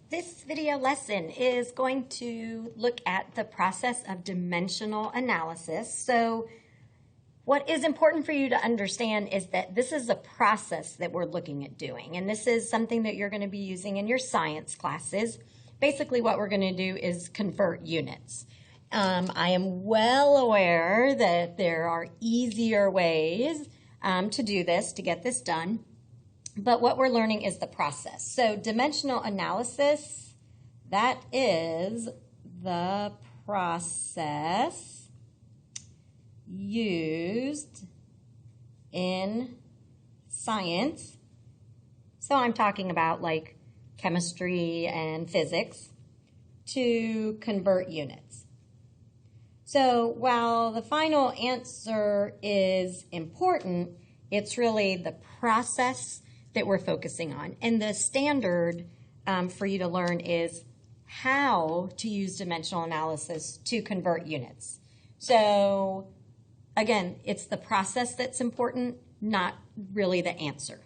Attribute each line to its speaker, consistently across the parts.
Speaker 1: This video lesson is going to look at the process of dimensional analysis. So what is important for you to understand is that this is a process that we're looking at doing, and this is something that you're going to be using in your science classes. Basically what we're going to do is convert units. I am well aware that there are easier ways to do this, to get this done. But what we're learning is the process. So dimensional analysis, that is the process used in science. So I'm talking about like chemistry and physics to convert units. So while the final answer is important, it's really the process that we're focusing on. And the standard for you to learn is how to use dimensional analysis to convert units. So again, it's the process that's important, not really the answer.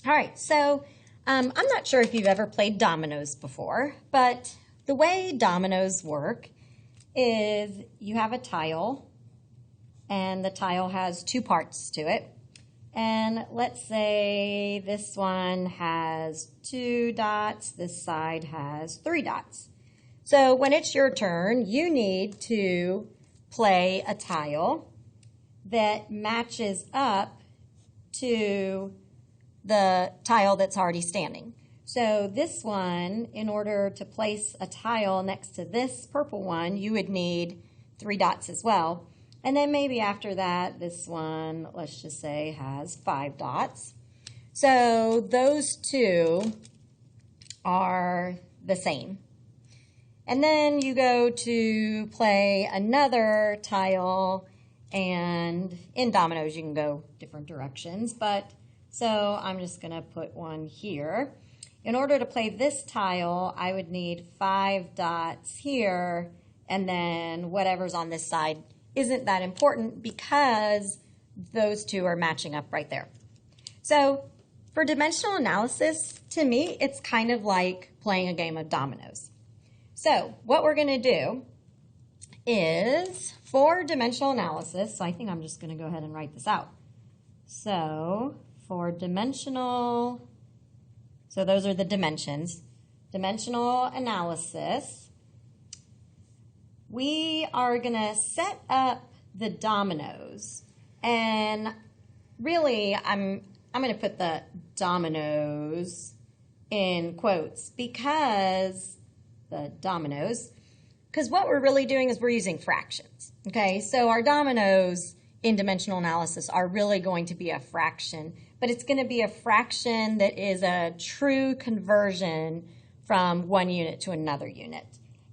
Speaker 1: All right, so I'm not sure if you've ever played dominoes before, but the way dominoes work is you have a tile, and the tile has two parts to it. And let's say this one has 2 dots, this side has 3 dots. So when it's your turn, you need to play a tile that matches up to the tile that's already standing. So this one, in order to place a tile next to this purple one, you would need 3 dots as well. And then maybe after that, this one, let's just say, has 5 dots. So those two are the same. And then you go to play another tile, and in dominoes you can go different directions. But so I'm just going to put one here. In order to play this tile, I would need 5 dots here, and then whatever's on this side isn't that important because those two are matching up right there. So for dimensional analysis, to me, it's kind of like playing a game of dominoes. So what we're going to do is, for dimensional analysis, so I think I'm just going to go ahead and write this out. So for dimensional, so those are the dimensions, dimensional analysis, we are going to set up the dominoes, and really I'm going to put the dominoes in quotes because what we're really doing is we're using fractions. Okay, so our dominoes in dimensional analysis are really going to be a fraction, but it's going to be a fraction that is a true conversion from one unit to another unit.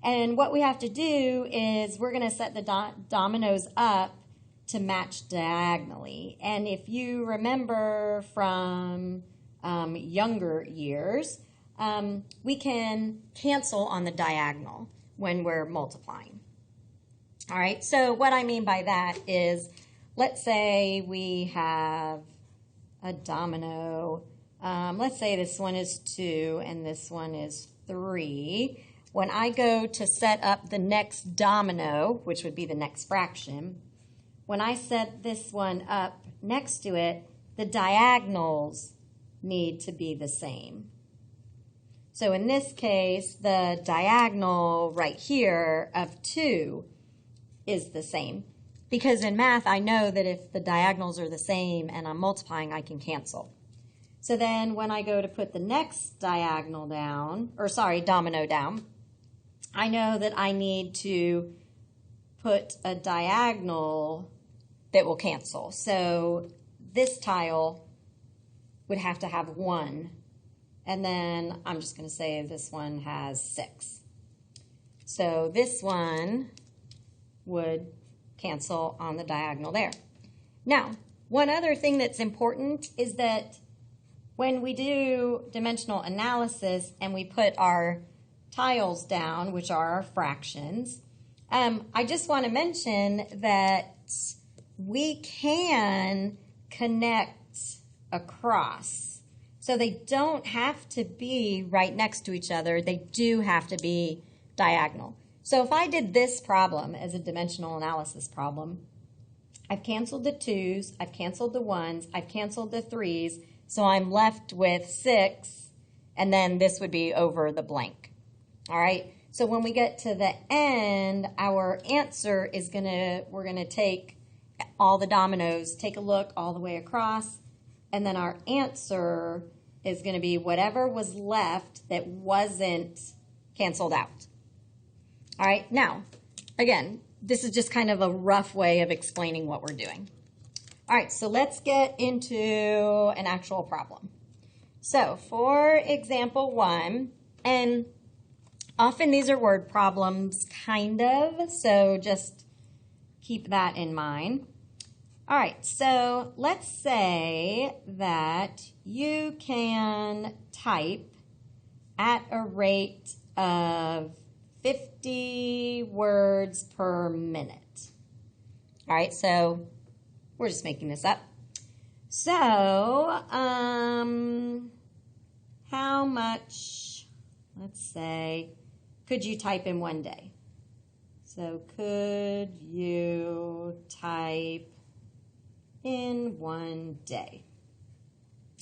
Speaker 1: And what we have to do is we're going to set the dominoes up to match diagonally. And if you remember from younger years, we can cancel on the diagonal when we're multiplying. All right, so what I mean by that is, let's say we have a domino. Let's say this one is 2 and this one is 3. When I go to set up the next domino, which would be the next fraction, when I set this one up next to it, the diagonals need to be the same. So in this case, the diagonal right here of 2 is the same. Because in math, I know that if the diagonals are the same and I'm multiplying, I can cancel. So then when I go to put the next domino down, I know that I need to put a diagonal that will cancel. So this tile would have to have 1. And then I'm just going to say this one has 6. So this one would cancel on the diagonal there. Now, one other thing that's important is that when we do dimensional analysis and we put our tiles down, which are our fractions, I just want to mention that we can connect across. So they don't have to be right next to each other. They do have to be diagonal. So if I did this problem as a dimensional analysis problem, I've canceled the 2's, I've canceled the 1's, I've canceled the 3's, so I'm left with 6, and then this would be over the blank. All right, so when we get to the end, our answer is we're gonna take all the dominoes, take a look all the way across, and then our answer is gonna be whatever was left that wasn't canceled out. All right, now, again, this is just kind of a rough way of explaining what we're doing. All right, so let's get into an actual problem. So for example 1, and often these are word problems, kind of, so just keep that in mind. All right, so let's say that you can type at a rate of 50 words per minute. All right, so we're just making this up. So, how much, let's say, could you type in one day? So, could you type in one day?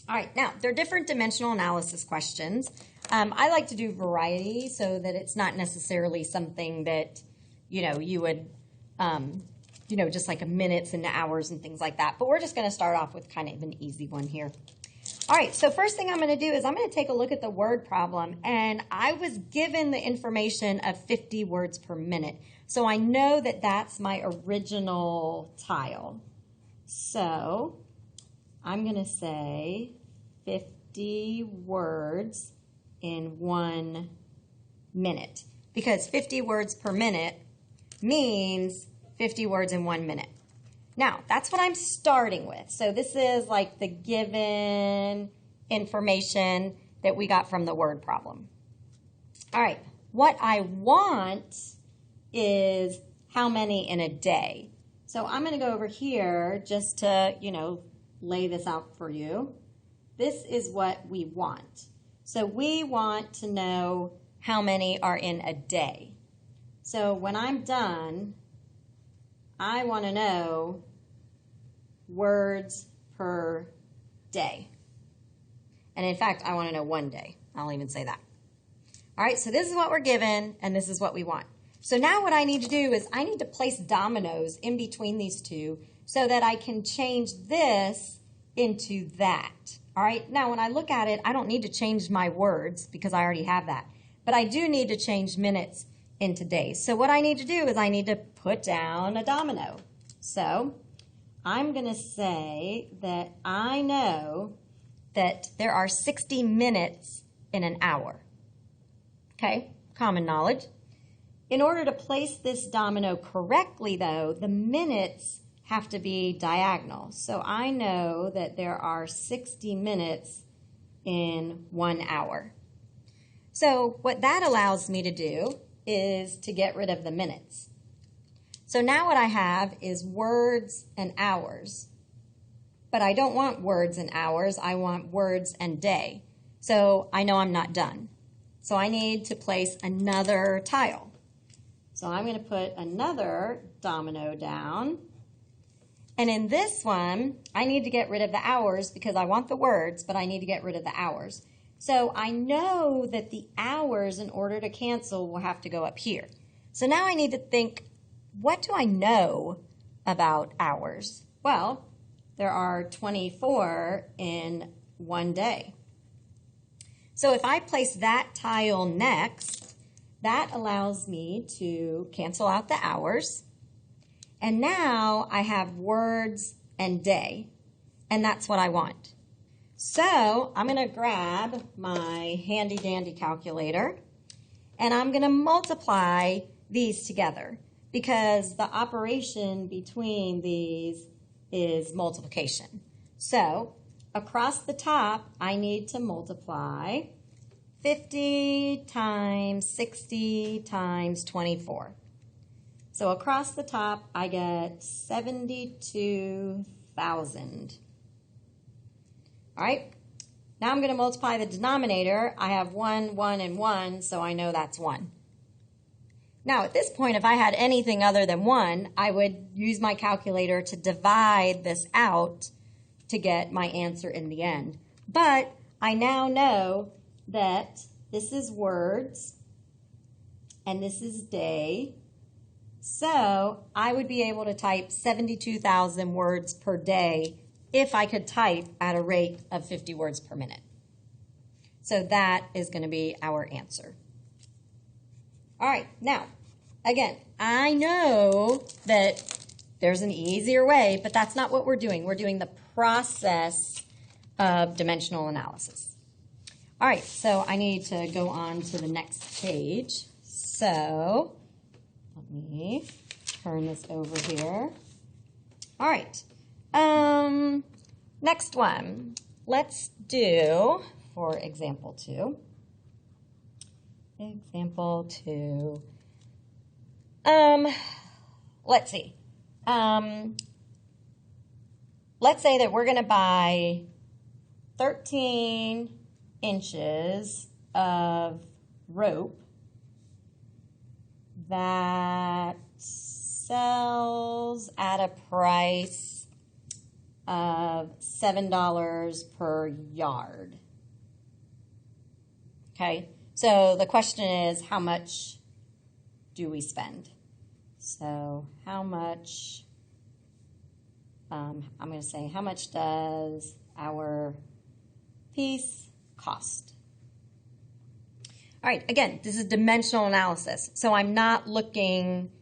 Speaker 1: All right, now, they're different dimensional analysis questions. I like to do variety so that it's not necessarily something that, you would, just like a minutes and hours and things like that. But we're just going to start off with kind of an easy one here. All right, so first thing I'm going to do is I'm going to take a look at the word problem. And I was given the information of 50 words per minute. So I know that that's my original tile. So I'm going to say 50 words in 1 minute, because 50 words per minute means 50 words in 1 minute. Now, that's what I'm starting with. So this is like the given information that we got from the word problem. All right, what I want is how many in a day. So I'm going to go over here just to, lay this out for you. This is what we want. So we want to know how many are in a day. So when I'm done, I want to know words per day. And in fact, I want to know 1 day. I'll even say that. All right, so this is what we're given, and this is what we want. So now what I need to do is I need to place dominoes in between these two so that I can change this into that. All right, now when I look at it, I don't need to change my words because I already have that. But I do need to change minutes into days. So what I need to do is I need to put down a domino. So I'm going to say that I know that there are 60 minutes in an hour. Okay, common knowledge. In order to place this domino correctly, though, the minutes have to be diagonal. So I know that there are 60 minutes in 1 hour. So what that allows me to do is to get rid of the minutes. So now what I have is words and hours. But I don't want words and hours, I want words and day. So I know I'm not done. So I need to place another tile. So I'm going to put another domino down. And in this one, I need to get rid of the hours because I want the words, but I need to get rid of the hours. So I know that the hours, in order to cancel, will have to go up here. So now I need to think, what do I know about hours? Well, there are 24 in 1 day. So if I place that tile next, that allows me to cancel out the hours. And now I have words and day, and that's what I want. So I'm going to grab my handy dandy calculator, and I'm going to multiply these together because the operation between these is multiplication. So across the top, I need to multiply 50 times 60 times 24. So across the top, I get 72,000. All right, Now I'm going to multiply the denominator. I have 1, 1, and 1, so I know that's 1. Now at this point, if I had anything other than 1, I would use my calculator to divide this out to get my answer in the end. But I now know that this is words and this is day. So I would be able to type 72,000 words per day if I could type at a rate of 50 words per minute. So that is going to be our answer. All right, now, again, I know that there's an easier way, but that's not what we're doing. We're doing the process of dimensional analysis. All right, so I need to go on to the next page. So let me turn this over here. All right. Next one, let's do, for example 2. Example 2. Let's see. Let's say that we're going to buy 13 inches of rope that sells at a price of $7 per yard. Okay, so the question is, how much do we spend? So how much, I'm going to say, how much does our piece cost? All right, again, this is dimensional analysis. So I'm not looking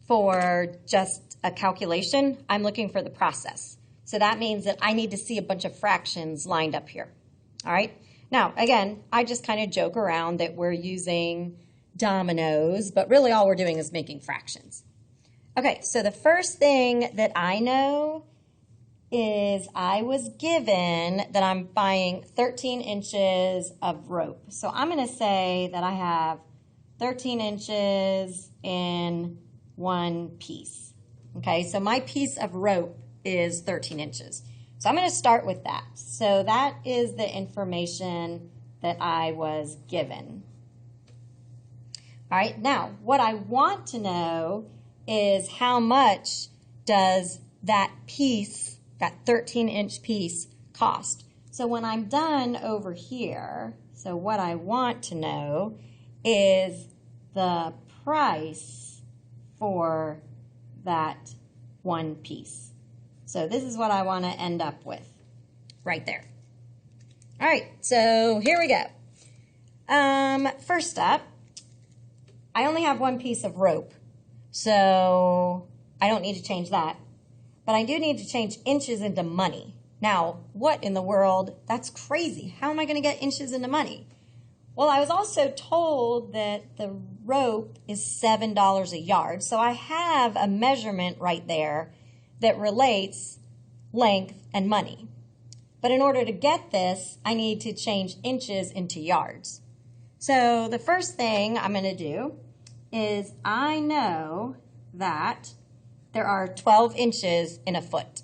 Speaker 1: for just a calculation. I'm looking for the process. So that means that I need to see a bunch of fractions lined up here. All right. Now, again, I just kind of joke around that we're using Dominos, but really all we're doing is making fractions. Okay, so the first thing that I know is I was given that I'm buying 13 inches of rope. So I'm going to say that I have 13 inches in one piece. Okay, so my piece of rope is 13 inches. So I'm going to start with that. So that is the information that I was given. All right, now what I want to know is how much does that piece, that 13-inch piece, cost. So when I'm done over here, so what I want to know is the price for that one piece. So this is what I want to end up with right there. All right, so here we go. First up, I only have one piece of rope, so I don't need to change that. But I do need to change inches into money. Now, what in the world? That's crazy. How am I going to get inches into money? Well, I was also told that the rope is $7 a yard, so I have a measurement right there that relates length and money. But in order to get this, I need to change inches into yards. So the first thing I'm going to do is I know that there are 12 inches in a foot.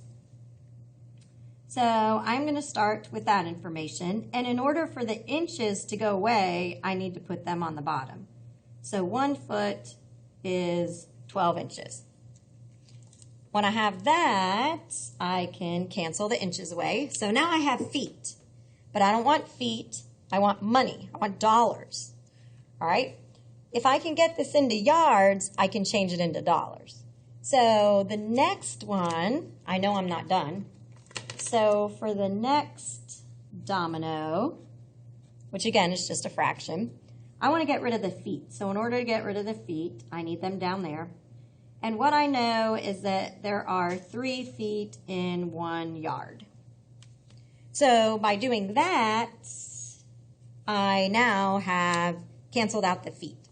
Speaker 1: So I'm going to start with that information. And in order for the inches to go away, I need to put them on the bottom. So 1 foot is 12 inches. When I have that, I can cancel the inches away. So now I have feet. But I don't want feet. I want money. I want dollars. All right? If I can get this into yards, I can change it into dollars. So the next one, I know I'm not done. So for the next domino, which again is just a fraction, I want to get rid of the feet. So in order to get rid of the feet, I need them down there. And what I know is that there are 3 feet in 1 yard. So by doing that, I now have canceled out the feet.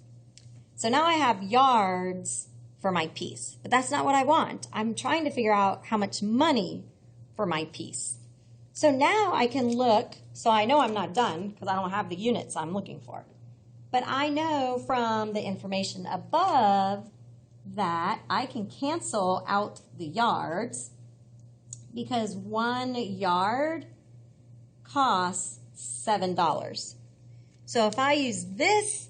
Speaker 1: So now I have yards for my piece, but that's not what I want. I'm trying to figure out how much money for my piece. So now I can look, so I know I'm not done because I don't have the units I'm looking for. But I know from the information above that I can cancel out the yards because 1 yard costs $7. So if I use this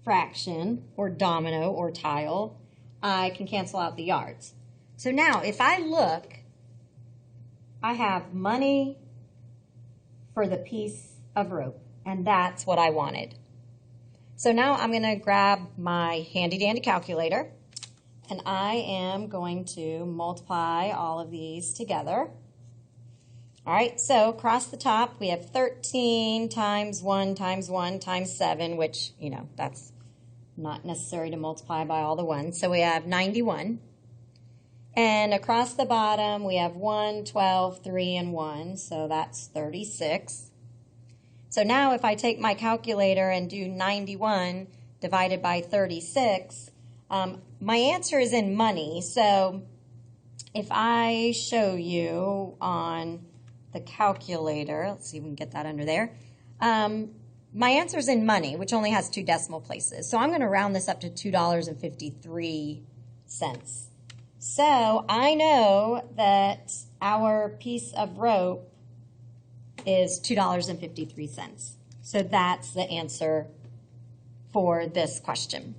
Speaker 1: fraction, or domino, or tile, I can cancel out the yards. So now if I look, I have money for the piece of rope, and that's what I wanted. So now I'm going to grab my handy dandy calculator, and I am going to multiply all of these together. All right, so across the top we have 13 times 1 times 1 times 7, which, you know, that's not necessary to multiply by all the ones. So we have 91. And across the bottom we have 1, 12, 3, and 1, so that's 36. So now if I take my calculator and do 91 divided by 36, my answer is in money. So if I show you on the calculator, let's see if we can get that under there, my answer is in money, which only has 2 decimal places. So I'm going to round this up to $2.53. So I know that our piece of rope is $2.53. So that's the answer for this question.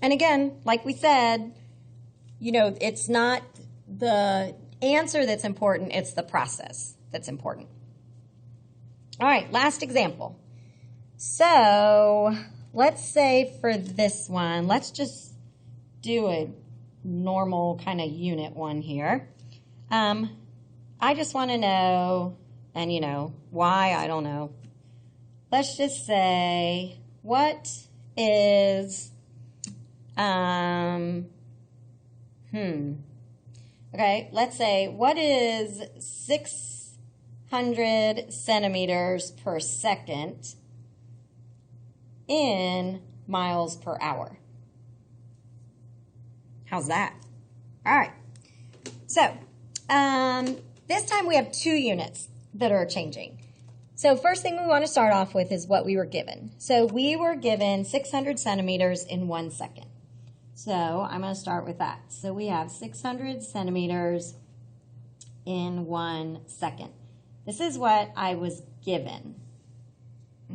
Speaker 1: And again, like we said, you know, it's not the answer that's important, it's the process that's important. All right, last example. So let's say for this one, let's just do a normal kind of unit one here. I just want to know, and you know, why, I don't know. Let's just say, what is, okay, let's say, what is 600 centimeters per second in miles per hour? How's that? All right. So, this time we have 2 units that are changing. So first thing we want to start off with is what we were given. So we were given 600 centimeters in 1 second. So I'm going to start with that. So we have 600 centimeters in 1 second. This is what I was given.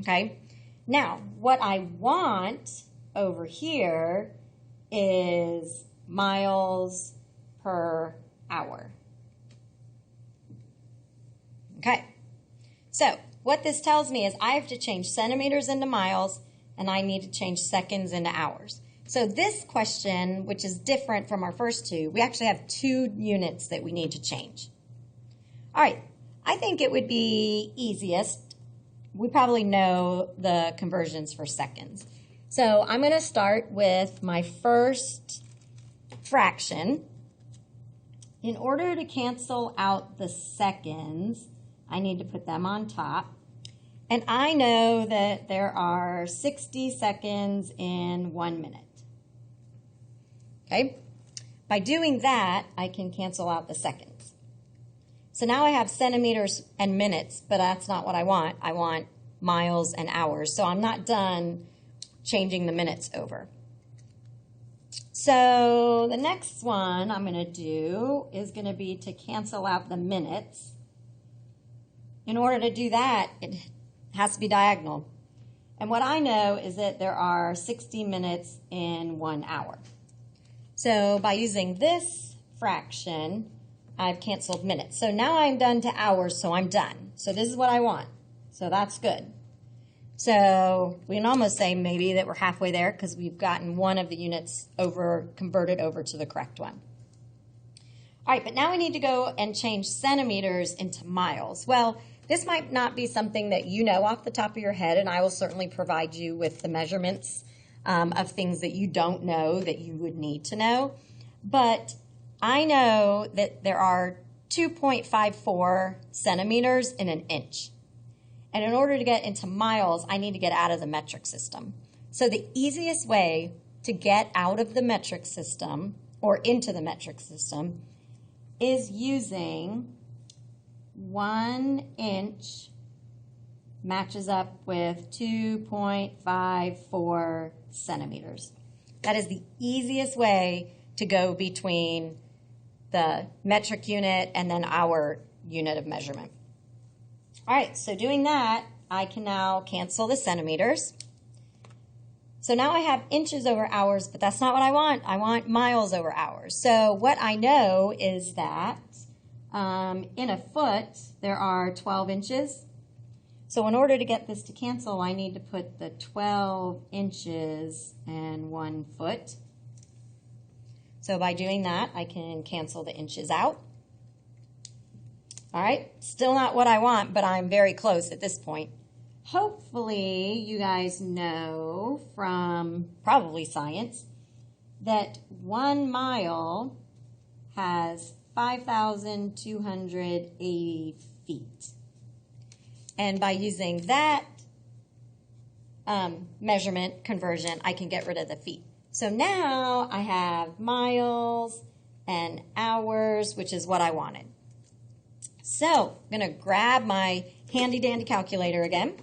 Speaker 1: Okay? Now, what I want over here is miles per hour. Okay, so what this tells me is I have to change centimeters into miles, and I need to change seconds into hours. So this question, which is different from our first 2, we actually have 2 units that we need to change. All right, I think it would be easiest. We probably know the conversions for seconds. So I'm going to start with my first fraction. In order to cancel out the seconds, I need to put them on top. And I know that there are 60 seconds in 1 minute. Okay? By doing that, I can cancel out the seconds. So now I have centimeters and minutes, but that's not what I want. I want miles and hours. So I'm not done changing the minutes over. So the next one I'm going to do is going to be to cancel out the minutes. In order to do that, it has to be diagonal. And what I know is that there are 60 minutes in 1 hour. So by using this fraction, I've canceled minutes. So now I'm done to hours, so I'm done. So this is what I want. So that's good. So we can almost say maybe that we're halfway there because we've gotten one of the units converted over to the correct one. All right, but now we need to go and change centimeters into miles. Well, this might not be something that you know off the top of your head, and I will certainly provide you with the measurements of things that you don't know that you would need to know. But I know that there are 2.54 centimeters in an inch. And in order to get into miles, I need to get out of the metric system. So the easiest way to get out of the metric system or into the metric system is using 1 inch matches up with 2.54 centimeters. That is the easiest way to go between the metric unit and then our unit of measurement. All right, so doing that, I can now cancel the centimeters. So now I have inches over hours, but that's not what I want. I want miles over hours. So what I know is that in a foot, there are 12 inches. So in order to get this to cancel, I need to put the 12 inches and 1 foot. So by doing that, I can cancel the inches out. All right, still not what I want, but I'm very close at this point. Hopefully, you guys know from probably science that 1 mile has 5,280 feet. And by using that measurement conversion, I can get rid of the feet. So now I have miles and hours, which is what I wanted. So I'm going to grab my handy dandy calculator again.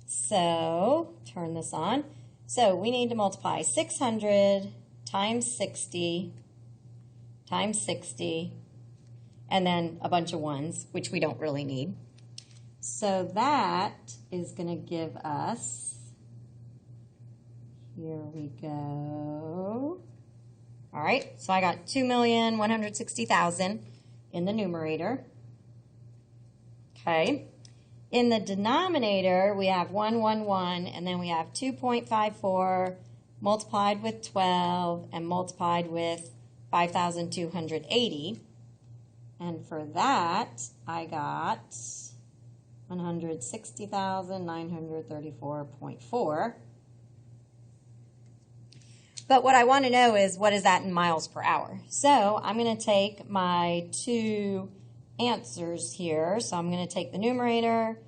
Speaker 1: So turn this on. So we need to multiply 600 times 60 times 60, and then a bunch of ones, which we don't really need. So that is going to give us, here we go. All right, so I got 2,160,000 in the numerator. Okay. In the denominator, we have 111, and then we have 2.54 multiplied with 12 and multiplied with 5,280. And for that, I got 160,934.4. But what I want to know is, what is that in miles per hour? So I'm going to take my two answers here. So I'm going to take the numerator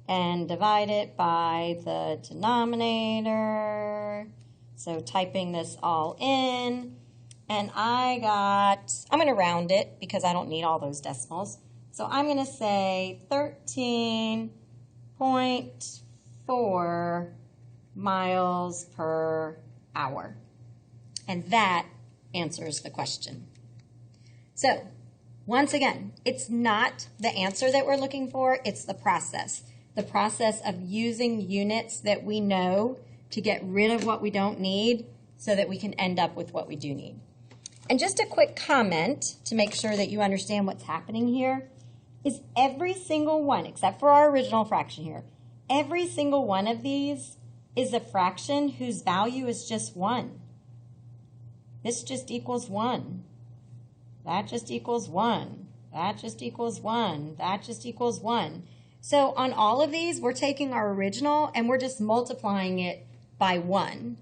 Speaker 1: and divide it by the denominator. So typing this all in, and I'm going to round it because I don't need all those decimals. So I'm going to say 13.4 miles per hour. And that answers the question. So once again, it's not the answer that we're looking for, it's the process. The process of using units that we know to get rid of what we don't need so that we can end up with what we do need. And just a quick comment to make sure that you understand what's happening here is every single one, except for our original fraction here, every single one of these is a fraction whose value is just 1. This just equals 1. That just equals 1. That just equals 1. That just equals 1. So on all of these, we're taking our original and we're just multiplying it by 1.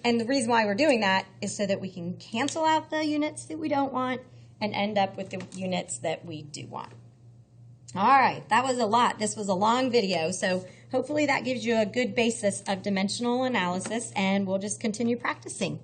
Speaker 1: And the reason why we're doing that is so that we can cancel out the units that we don't want and end up with the units that we do want. All right, that was a lot. This was a long video, so hopefully that gives you a good basis of dimensional analysis, and we'll just continue practicing.